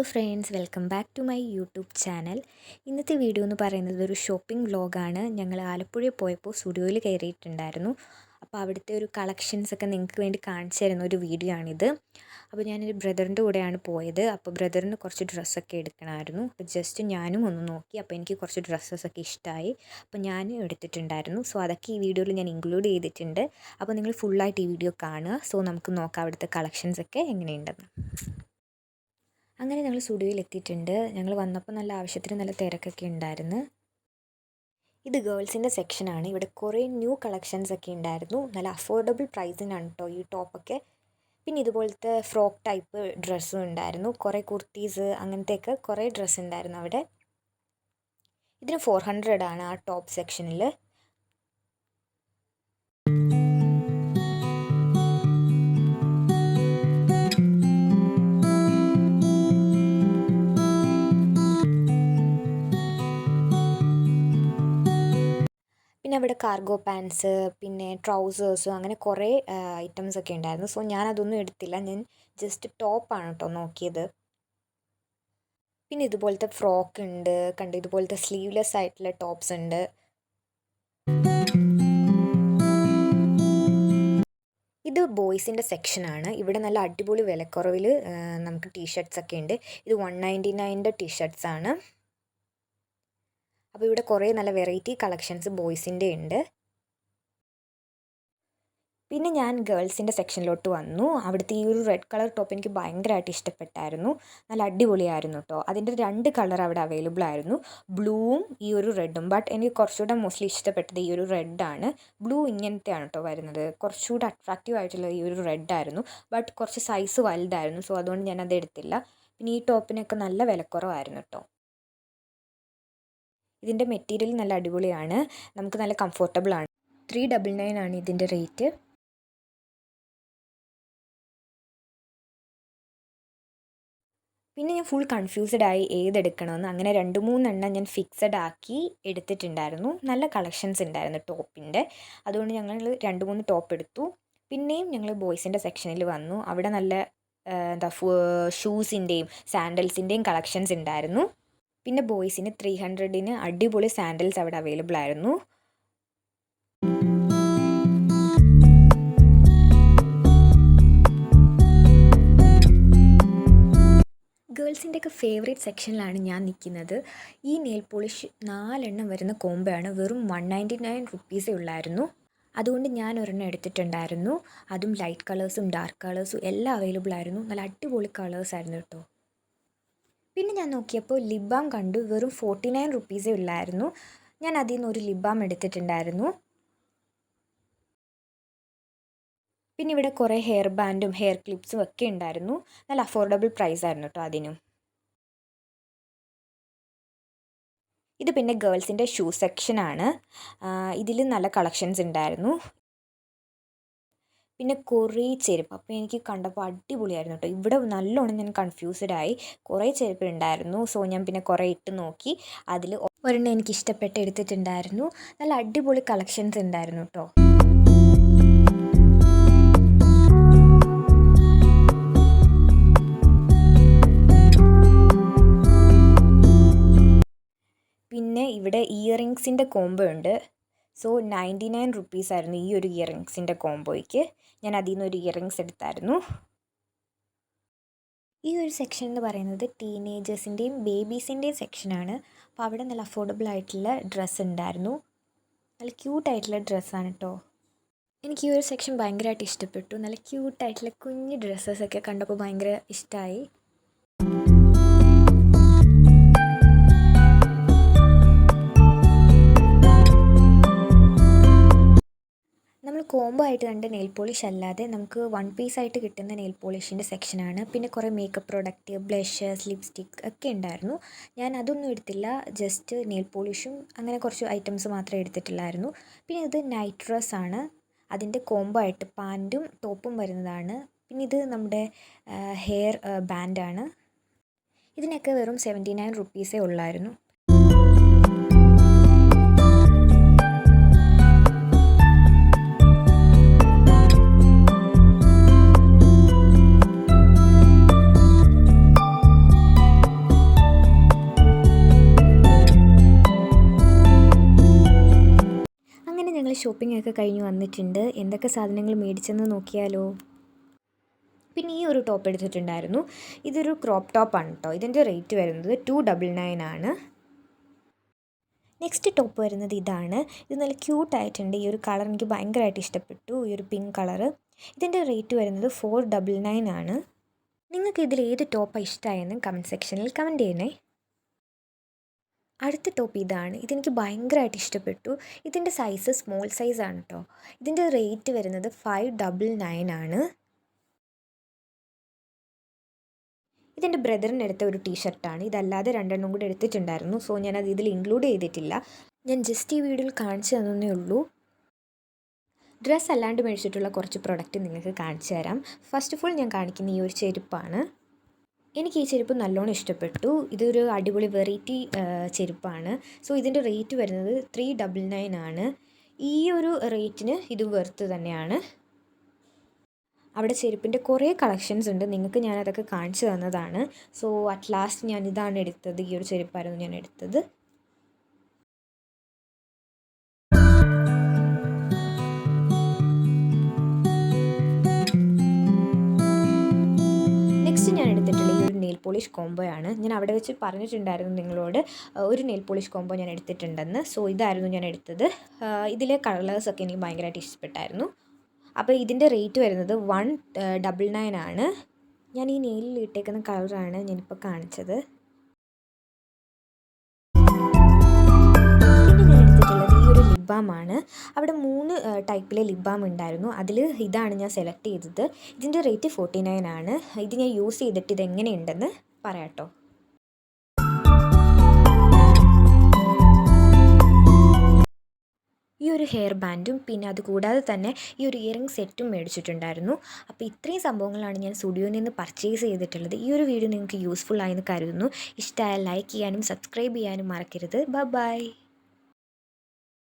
Friends, welcome back to my YouTube channel. ഇന്നത്തെ video എന്ന് പറയുന്നത് ഒരു ഷോപ്പിംഗ് വ്ളോഗാണ്. ഞങ്ങൾ ആലപ്പുഴയിൽ പോയപ്പോൾ സ്റ്റുഡിയോയിൽ കയറിയിട്ടുണ്ടായിരുന്നു. അപ്പോൾ അവിടുത്തെ ഒരു കളക്ഷൻസൊക്കെ നിങ്ങൾക്ക് വേണ്ടി കാണിച്ചു തരുന്ന ഒരു വീഡിയോ ആണിത്. അപ്പോൾ ഞാനൊരു ബ്രദറിൻ്റെ കൂടെയാണ് പോയത്. അപ്പോൾ ബ്രദറിന് കുറച്ച് ഡ്രസ്സൊക്കെ എടുക്കണമായിരുന്നു. അപ്പോൾ ജസ്റ്റ് ഞാനും ഒന്ന് നോക്കി. അപ്പോൾ എനിക്ക് കുറച്ച് ഡ്രസ്സസൊക്കെ ഇഷ്ടമായി. അപ്പോൾ ഞാനും എടുത്തിട്ടുണ്ടായിരുന്നു. സോ അതൊക്കെ ഈ വീഡിയോയിൽ ഞാൻ ഇൻക്ലൂഡ് ചെയ്തിട്ടുണ്ട്. അപ്പോൾ നിങ്ങൾ ഫുള്ളായിട്ട് ഈ വീഡിയോ കാണുക. സോ നമുക്ക് നോക്കാം അവിടുത്തെ കളക്ഷൻസൊക്കെ എങ്ങനെയുണ്ടെന്ന്. അങ്ങനെ ഞങ്ങൾ സ്റ്റുഡിയോയിൽ എത്തിയിട്ടുണ്ട്. ഞങ്ങൾ വന്നപ്പോൾ നല്ല ആവശ്യത്തിന് നല്ല തിരക്കൊക്കെ ഉണ്ടായിരുന്നു. ഇത് ഗേൾസിൻ്റെ സെക്ഷനാണ്. ഇവിടെ കുറേ ന്യൂ കളക്ഷൻസ് ഒക്കെ ഉണ്ടായിരുന്നു. നല്ല അഫോർഡബിൾ പ്രൈസിനാണ് കേട്ടോ ഈ ടോപ്പൊക്കെ. പിന്നെ ഇതുപോലത്തെ ഫ്രോക്ക് ടൈപ്പ് ഡ്രസ്സും ഉണ്ടായിരുന്നു. കുറേ കുർത്തീസ് അങ്ങനത്തെയൊക്കെ കുറേ ഡ്രസ്സ് ഉണ്ടായിരുന്നു അവിടെ. ഇതിന് 400 ആണ് ആ ടോപ്പ് സെക്ഷനിൽ. പിന്നെ അവിടെ കാർഗോ പാൻസ്, പിന്നെ ട്രൗസേഴ്സ്, അങ്ങനെ കുറേ ഐറ്റംസ് ഒക്കെ ഉണ്ടായിരുന്നു. സോ ഞാനതൊന്നും എടുത്തില്ല. ഞാൻ ജസ്റ്റ് ടോപ്പാണ് കേട്ടോ നോക്കിയത്. പിന്നെ ഇതുപോലത്തെ ഫ്രോക്ക് ഉണ്ട്, ഇതുപോലത്തെ സ്ലീവ്ലെസ് ആയിട്ടുള്ള ടോപ്സ് ഉണ്ട്. ഇത് ബോയ്സിൻ്റെ സെക്ഷനാണ്. ഇവിടെ നല്ല അടിപൊളി വിലക്കുറവിൽ നമുക്ക് ടീഷർട്ട്സ് ഒക്കെ ഉണ്ട്. ഇത് 199 ടീഷർട്ട്സാണ്. അപ്പോൾ ഇവിടെ കുറേ നല്ല വെറൈറ്റി കളക്ഷൻസ് ബോയ്സിൻ്റെ ഉണ്ട്. പിന്നെ ഞാൻ ഗേൾസിൻ്റെ സെക്ഷനിലോട്ട് വന്നു. അവിടുത്തെ ഈ ഒരു റെഡ് കളർ ടോപ്പ് എനിക്ക് ഭയങ്കരമായിട്ട് ഇഷ്ടപ്പെട്ടായിരുന്നു. നല്ല അടിപൊളിയായിരുന്നു കേട്ടോ. അതിൻ്റെ 2 കളർ അവിടെ അവൈലബിൾ ആയിരുന്നു, ബ്ലൂവും ഈ ഒരു റെഡും. ബട്ട് എനിക്ക് കുറച്ചുകൂടെ മോസ്റ്റ്ലി ഇഷ്ടപ്പെട്ടത് ഈ ഒരു റെഡാണ്. ബ്ലൂ ഇങ്ങനത്തെയാണ് കേട്ടോ വരുന്നത്. കുറച്ചുകൂടെ അട്രാക്റ്റീവ് ആയിട്ടുള്ള ഈ ഒരു റെഡായിരുന്നു. ബട്ട് കുറച്ച് സൈസ് വലുതായിരുന്നു. സോ അതുകൊണ്ട് ഞാനത് എടുത്തില്ല. പിന്നെ ഈ ടോപ്പിനൊക്കെ നല്ല വിലക്കുറവായിരുന്നു കേട്ടോ. ഇതിൻ്റെ മെറ്റീരിയൽ നല്ല അടിപൊളിയാണ്, നമുക്ക് നല്ല കംഫർട്ടബിൾ ആണ്. 399 ആണ് ഇതിൻ്റെ റേറ്റ്. പിന്നെ ഞാൻ ഫുൾ കൺഫ്യൂസ്ഡ് ആയി ഏതെടുക്കണമെന്ന്. അങ്ങനെ 2-3 എണ്ണം ഞാൻ ഫിക്സഡ് ആക്കി എടുത്തിട്ടുണ്ടായിരുന്നു. നല്ല കളക്ഷൻസ് ഉണ്ടായിരുന്നു ടോപ്പിൻ്റെ. അതുകൊണ്ട് ഞങ്ങൾ 2-3 ടോപ്പ് എടുത്തു. പിന്നെയും ഞങ്ങൾ ബോയ്സിൻ്റെ സെക്ഷനിൽ വന്നു. അവിടെ നല്ല ഷൂസിൻ്റെയും സാൻഡൽസിൻ്റെയും കളക്ഷൻസ് ഉണ്ടായിരുന്നു. പിന്നെ ബോയ്സിന് 300-ന് അടിപൊളി സാൻഡൽസ് അവിടെ അവൈലബിൾ ആയിരുന്നു. ഗേൾസിൻ്റെയൊക്കെ ഫേവറേറ്റ് സെക്ഷനിലാണ് ഞാൻ നിൽക്കുന്നത്. ഈ നെയിൽ പോളിഷ് 4 എണ്ണം വരുന്ന കോംബോയാണ്. വെറും 199 റുപ്പീസേ ഉള്ളായിരുന്നു. അതുകൊണ്ട് ഞാൻ ഒരെണ്ണം എടുത്തിട്ടുണ്ടായിരുന്നു. അതും ലൈറ്റ് കളേഴ്സും ഡാർക്ക് കളേഴ്സും എല്ലാം അവൈലബിൾ ആയിരുന്നു. നല്ല അടിപൊളി കളേഴ്സ് ആയിരുന്നു കേട്ടോ. പിന്നെ ഞാൻ നോക്കിയപ്പോൾ ലിപ് ബാം കണ്ടു. വെറും 49 റുപ്പീസേ ഉള്ളായിരുന്നു. ഞാൻ അതിൽ നിന്ന് ഒരു ലിപ് ബാം എടുത്തിട്ടുണ്ടായിരുന്നു. പിന്നെ ഇവിടെ കുറേ ഹെയർ ബാൻഡും ഹെയർ ക്ലിപ്സും ഒക്കെ ഉണ്ടായിരുന്നു. നല്ല അഫോർഡബിൾ പ്രൈസ് ആയിരുന്നു കേട്ടോ അതിനും. ഇത് പിന്നെ ഗേൾസിൻ്റെ ഷൂ സെക്ഷനാണ്. ഇതിൽ നല്ല കളക്ഷൻസ് ഉണ്ടായിരുന്നു. പിന്നെ കുറേ ചെരുപ്പ്. അപ്പോൾ എനിക്ക് കണ്ടപ്പോൾ അടിപൊളിയായിരുന്നു കേട്ടോ. ഇവിടെ നല്ലോണം ഞാൻ കൺഫ്യൂസ്ഡ് ആയി. കുറേ ചെരുപ്പ് ഉണ്ടായിരുന്നു. സോ ഞാൻ പിന്നെ കുറേ ഇട്ട് നോക്കി. അതിൽ ഒരെണ്ണം എനിക്ക് ഇഷ്ടപ്പെട്ട് എടുത്തിട്ടുണ്ടായിരുന്നു. നല്ല അടിപൊളി കളക്ഷൻസ് ഉണ്ടായിരുന്നു കേട്ടോ. പിന്നെ ഇവിടെ ഇയറിങ്സിൻ്റെ കോംബോ ഉണ്ട്. സോ 99 റുപ്പീസായിരുന്നു ഈ ഒരു ഇയറിങ്സിൻ്റെ കോംബോയ്ക്ക്. ഞാൻ അതിൽ നിന്നൊരു ഇയറിങ്സ് എടുത്തായിരുന്നു. ഈ ഒരു സെക്ഷൻ എന്ന് പറയുന്നത് ടീനേജേഴ്സിൻ്റെയും ബേബീസിൻ്റെയും സെക്ഷനാണ്. അപ്പോൾ അവിടെ നല്ല അഫോർഡബിൾ ആയിട്ടുള്ള ഡ്രസ്സ് ഉണ്ടായിരുന്നു. നല്ല ക്യൂട്ടായിട്ടുള്ള ഡ്രസ്സാണ് കേട്ടോ. എനിക്ക് ഈ ഒരു സെക്ഷൻ ഭയങ്കരമായിട്ട് ഇഷ്ടപ്പെട്ടു. നല്ല ക്യൂട്ടായിട്ടുള്ള കുഞ്ഞ് ഡ്രസ്സസൊക്കെ കണ്ടപ്പോൾ ഭയങ്കര ഇഷ്ടമായി. നമ്മൾ കോംബോ ആയിട്ട് കണ്ട നെയിൽ പോളിഷ് അല്ലാതെ നമുക്ക് 1 പീസായിട്ട് കിട്ടുന്ന നെയിൽ പോളിഷിൻ്റെ സെക്ഷനാണ്. പിന്നെ കുറേ മേക്കപ്പ് പ്രോഡക്റ്റ്, ബ്ലഷസ്, ലിപ്സ്റ്റിക് ഒക്കെ ഉണ്ടായിരുന്നു. ഞാൻ അതൊന്നും എടുത്തില്ല. ജസ്റ്റ് നെയിൽ പോളിഷും അങ്ങനെ കുറച്ച് ഐറ്റംസ് മാത്രമേ എടുത്തിട്ടുള്ളായിരുന്നു. പിന്നെ ഇത് നൈറ്റ് ഡ്രസ്സാണ്. അതിൻ്റെ കോംബോ ആയിട്ട് പാൻറ്റും ടോപ്പും വരുന്നതാണ്. പിന്നെ ഇത് നമ്മുടെ ഹെയർ ബാൻഡാണ്. ഇതിനൊക്കെ വെറും 79 റുപ്പീസേ ഉള്ളായിരുന്നു. ഷോപ്പിംഗ് ഒക്കെ കഴിഞ്ഞ് വന്നിട്ടുണ്ട്. എന്തൊക്കെ സാധനങ്ങൾ മേടിച്ചെന്ന് നോക്കിയാലോ? പിന്നെ ഈ ഒരു ടോപ്പ് എടുത്തിട്ടുണ്ടായിരുന്നു. ഇതൊരു ക്രോപ്പ് ടോപ്പാണ് കേട്ടോ. ഇതിൻ്റെ റേറ്റ് വരുന്നത് 299 ആണ്. നെക്സ്റ്റ് ടോപ്പ് വരുന്നത് ഇതാണ്. ഇത് നല്ല ക്യൂട്ടായിട്ടുണ്ട്. ഈ ഒരു കളർ എനിക്ക് ഭയങ്കരമായിട്ട് ഇഷ്ടപ്പെട്ടു. ഈ ഒരു പിങ്ക് കളറ്. ഇതിൻ്റെ റേറ്റ് വരുന്നത് 499 ആണ്. നിങ്ങൾക്ക് ഇതിൽ ഏത് ടോപ്പാണ് ഇഷ്ടമായെന്ന് കമൻറ്റ് സെക്ഷനിൽ കമൻറ്റ് ചെയ്യണേ. അടുത്ത ടോപ്പ് ഇതാണ്. ഇതെനിക്ക് ഭയങ്കരമായിട്ട് ഇഷ്ടപ്പെട്ടു. ഇതിൻ്റെ സൈസ് സ്മോൾ സൈസാണ് കേട്ടോ. ഇതിൻ്റെ റേറ്റ് വരുന്നത് 599 ആണ്. ഇതെൻ്റെ ബ്രദറിന് എടുത്ത ഒരു ടീഷർട്ടാണ്. ഇതല്ലാതെ രണ്ടെണ്ണം കൂടി എടുത്തിട്ടുണ്ടായിരുന്നു. സോ ഞാനത് ഇതിൽ ഇൻക്ലൂഡ് ചെയ്തിട്ടില്ല. ഞാൻ ജസ്റ്റ് ഈ വീഡിയോയിൽ കാണിച്ചു തന്നേ ഉള്ളൂ. ഡ്രസ്സ് അല്ലാണ്ട് മേടിച്ചിട്ടുള്ള കുറച്ച് പ്രൊഡക്റ്റ് നിങ്ങൾക്ക് കാണിച്ചു തരാം. ഫസ്റ്റ് ഓഫ് ഓൾ ഞാൻ കാണിക്കുന്ന ഈ ഒരു ചെരുപ്പാണ്. എനിക്ക് ഈ ചെരുപ്പ് നല്ലോണം ഇഷ്ടപ്പെട്ടു. ഇതൊരു അടിപൊളി വെറൈറ്റി ചെരുപ്പാണ്. സോ ഇതിൻ്റെ റേറ്റ് വരുന്നത് 399 ആണ്. ഈ ഒരു റേറ്റിന് ഇത് വെർത്ത് തന്നെയാണ്. അവിടെ ചെരുപ്പിൻ്റെ കുറേ കളക്ഷൻസ് ഉണ്ട്. നിങ്ങൾക്ക് ഞാനതൊക്കെ കാണിച്ചു തന്നതാണ്. സോ അറ്റ് ലാസ്റ്റ് ഞാൻ ഇതാണ് എടുത്തത്. ഈ ഒരു ചെരുപ്പായിരുന്നു ഞാൻ എടുത്തത്. നെക്സ്റ്റ് ഞാൻ എടുത്തിട്ടുള്ള ഈ ഒരു നെയിൽ പോളിഷ് കോംബോയാണ്. ഞാൻ അവിടെ വെച്ച് പറഞ്ഞിട്ടുണ്ടായിരുന്നു നിങ്ങളോട് ഒരു നെയിൽ പോളിഷ് കോംബോ ഞാൻ എടുത്തിട്ടുണ്ടെന്ന്. സോ ഇതായിരുന്നു ഞാൻ എടുത്തത്. ഇതിലെ കളേഴ്സൊക്കെ എനിക്ക് ഭയങ്കരമായിട്ട് ഇഷ്ടപ്പെട്ടായിരുന്നു. അപ്പോൾ ഇതിൻ്റെ റേറ്റ് വരുന്നത് 199 ആണ്. ഞാൻ ഈ നെയിലിൽ ഇട്ടേക്കുന്ന കളറാണ് ഞാനിപ്പോൾ കാണിച്ചത്. പിന്നെ ഞാൻ എടുത്തിട്ടുള്ളത് ഈ ഒരു ലിപ് ബാമാണ്. അവിടെ 3 ടൈപ്പിലെ ലിപ് ബാം ഉണ്ടായിരുന്നു. അതിൽ ഇതാണ് ഞാൻ സെലക്ട് ചെയ്തത്. ഇതിൻ്റെ റേറ്റ് 49 ആണ്. ഇത് ഞാൻ യൂസ് ചെയ്തിട്ട് ഇതെങ്ങനെയുണ്ടെന്ന് പറയാം കേട്ടോ. ഈ ഒരു ഹെയർ ബാൻഡും പിന്നെ അതുകൂടാതെ തന്നെ ഈ ഒരു ഇയറിംഗ് സെറ്റും മേടിച്ചിട്ടുണ്ടായിരുന്നു. അപ്പോൾ ഇത്രയും സംഭവങ്ങളാണ് ഞാൻ സ്റ്റുഡിയോയിൽ നിന്ന് പർച്ചേസ് ചെയ്തിട്ടുള്ളത്. ഈ ഒരു വീഡിയോ നിങ്ങൾക്ക് യൂസ്ഫുൾ ആയെന്ന് കരുതുന്നു. ഇഷ്ടമായാൽ ലൈക്ക് ചെയ്യാനും സബ്സ്ക്രൈബ് ചെയ്യാനും മറക്കരുത്. ബൈ.